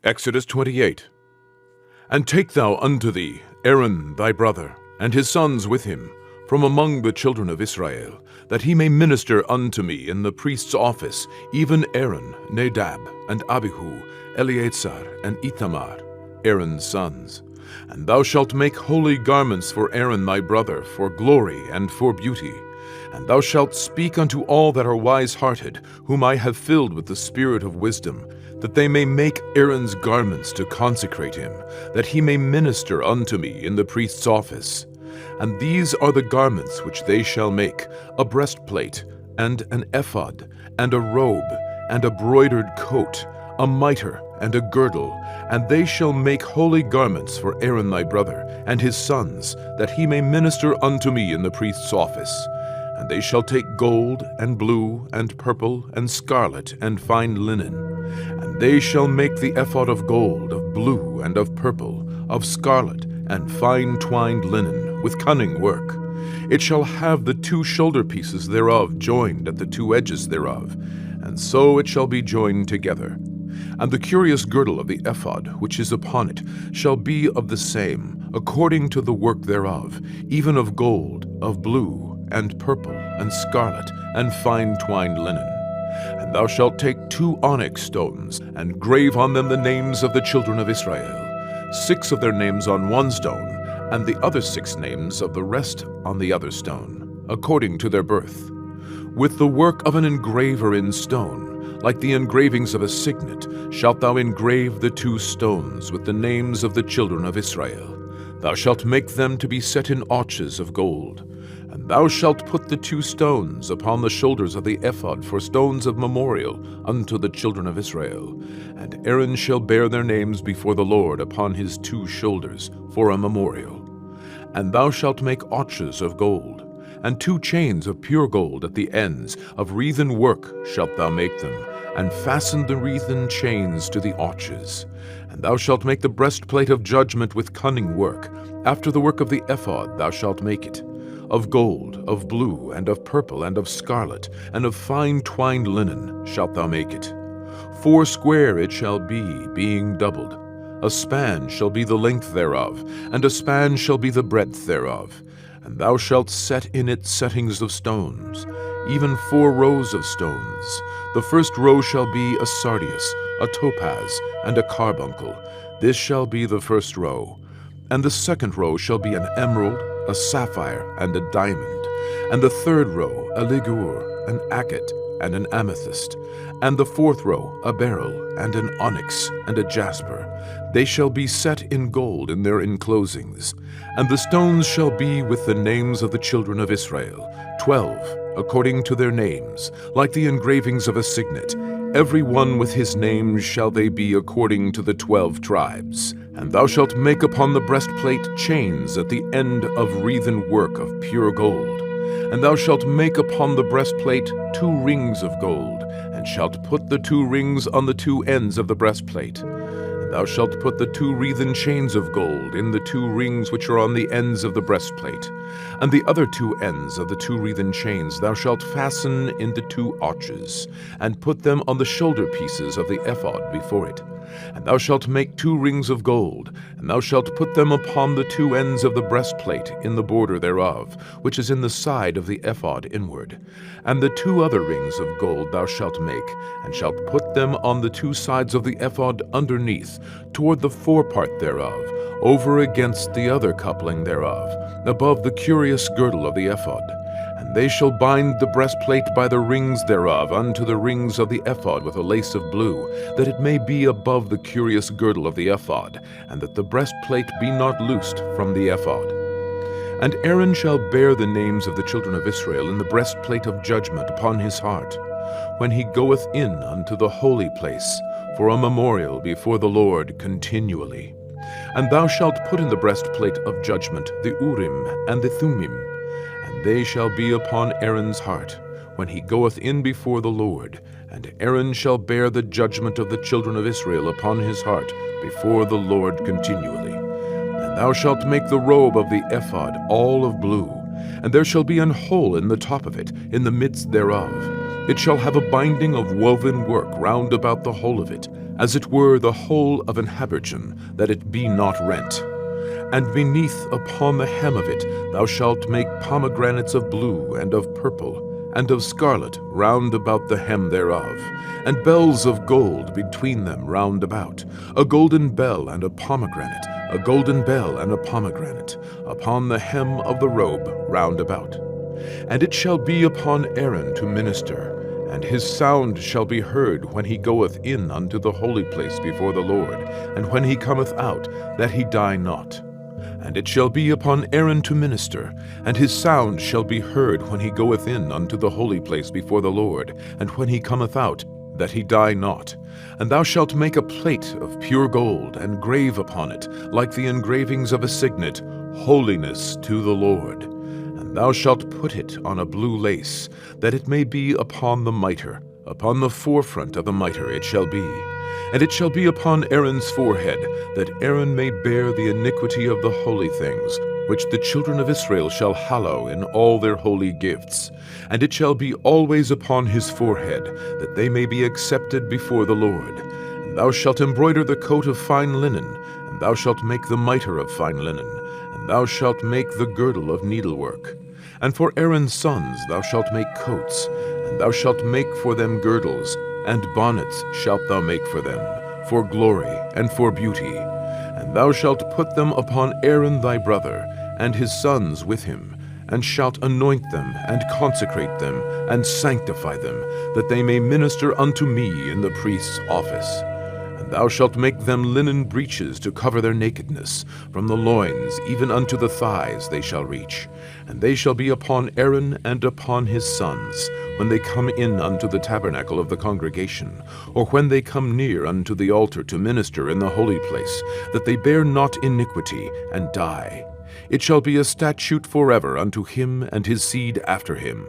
Exodus 28. And take thou unto thee Aaron thy brother, and his sons with him, from among the children of Israel, that he may minister unto me in the priest's office, even Aaron, Nadab, and Abihu, Eleazar, and Ithamar, Aaron's sons. And thou shalt make holy garments for Aaron thy brother, for glory and for beauty. And thou shalt speak unto all that are wise-hearted, whom I have filled with the spirit of wisdom, that they may make Aaron's garments to consecrate him, that he may minister unto me in the priest's office. And these are the garments which they shall make: a breastplate, and an ephod, and a robe, and a broidered coat, a mitre, and a girdle. And they shall make holy garments for Aaron thy brother, and his sons, that he may minister unto me in the priest's office. And they shall take gold, and blue, and purple, and scarlet, and fine linen. And they shall make the ephod of gold, of blue, and of purple, of scarlet, and fine twined linen, with cunning work. It shall have the two shoulder pieces thereof joined at the two edges thereof, and so it shall be joined together. And the curious girdle of the ephod, which is upon it, shall be of the same, according to the work thereof, even of gold, of blue, and purple, and scarlet, and fine twined linen. And thou shalt take 2 onyx stones, and grave on them the names of the children of Israel, 6 of their names on one stone, and the other 6 names of the rest on the other stone, according to their birth. With the work of an engraver in stone, like the engravings of a signet, shalt thou engrave the 2 stones with the names of the children of Israel. Thou shalt make them to be set in arches of gold. And thou shalt put the 2 stones upon the shoulders of the ephod for stones of memorial unto the children of Israel. And Aaron shall bear their names before the Lord upon his 2 shoulders for a memorial. And thou shalt make arches of gold, and 2 chains of pure gold at the ends, of wreathen work shalt thou make them, and fasten the wreathen chains to the arches. And thou shalt make the breastplate of judgment with cunning work. After the work of the ephod thou shalt make it. Of gold, of blue, and of purple, and of scarlet, and of fine twined linen shalt thou make it. 4 square it shall be, being doubled. A span shall be the length thereof, and a span shall be the breadth thereof. And thou shalt set in it settings of stones, even 4 rows of stones. The first row shall be a sardius, a topaz, and a carbuncle. This shall be the first row. And the second row shall be an emerald, a sapphire, and a diamond. And the third row a ligure, an agate, and an amethyst. And the 4th row a beryl, and an onyx, and a jasper. They shall be set in gold in their enclosings. And the stones shall be with the names of the children of Israel, 12, according to their names, like the engravings of a signet. Every one with his name shall they be according to the 12 tribes. And thou shalt make upon the breastplate chains at the end of wreathen work of pure gold. And thou shalt make upon the breastplate 2 rings of gold, and shalt put the 2 rings on the 2 ends of the breastplate. And thou shalt put the 2 wreathen chains of gold in the 2 rings which are on the ends of the breastplate. And the other 2 ends of the 2 wreathen chains thou shalt fasten in the 2 arches, and put them on the shoulder pieces of the ephod before it. And thou shalt make 2 rings of gold, and thou shalt put them upon the 2 ends of the breastplate in the border thereof, which is in the side of the ephod inward. And the 2 other rings of gold thou shalt make, and shalt put them on the 2 sides of the ephod underneath, toward the forepart thereof, over against the other coupling thereof, above the curious girdle of the ephod. And they shall bind the breastplate by the rings thereof unto the rings of the ephod with a lace of blue, that it may be above the curious girdle of the ephod, and that the breastplate be not loosed from the ephod. And Aaron shall bear the names of the children of Israel in the breastplate of judgment upon his heart, when he goeth in unto the holy place, for a memorial before the Lord continually. And thou shalt put in the breastplate of judgment the Urim and the Thummim, and they shall be upon Aaron's heart, when he goeth in before the Lord. And Aaron shall bear the judgment of the children of Israel upon his heart before the Lord continually. And thou shalt make the robe of the ephod all of blue, and there shall be an hole in the top of it, in the midst thereof. It shall have a binding of woven work round about the whole of it, as it were the whole of an habergeon, that it be not rent. And beneath upon the hem of it thou shalt make pomegranates of blue and of purple, and of scarlet round about the hem thereof, and bells of gold between them round about, a golden bell and a pomegranate, a golden bell and a pomegranate, upon the hem of the robe round about. And it shall be upon Aaron to minister, and his sound shall be heard when he goeth in unto the holy place before the Lord, and when he cometh out, that he die not. And it shall be upon Aaron to minister, and his sound shall be heard when he goeth in unto the holy place before the Lord, and when he cometh out, that he die not. And thou shalt make a plate of pure gold, and grave upon it, like the engravings of a signet, Holiness to the Lord. And thou shalt put it on a blue lace, that it may be upon the mitre, upon the forefront of the mitre it shall be. And it shall be upon Aaron's forehead, that Aaron may bear the iniquity of the holy things, which the children of Israel shall hallow in all their holy gifts. And it shall be always upon his forehead, that they may be accepted before the Lord. And thou shalt embroider the coat of fine linen, and thou shalt make the mitre of fine linen, and thou shalt make the girdle of needlework. And for Aaron's sons thou shalt make coats, and thou shalt make for them girdles, and bonnets shalt thou make for them, for glory and for beauty. And thou shalt put them upon Aaron thy brother, and his sons with him, and shalt anoint them, and consecrate them, and sanctify them, that they may minister unto me in the priest's office. And thou shalt make them linen breeches to cover their nakedness, from the loins even unto the thighs they shall reach. And they shall be upon Aaron and upon his sons, when they come in unto the tabernacle of the congregation, or when they come near unto the altar to minister in the holy place, that they bear not iniquity, and die. It shall be a statute forever unto him and his seed after him.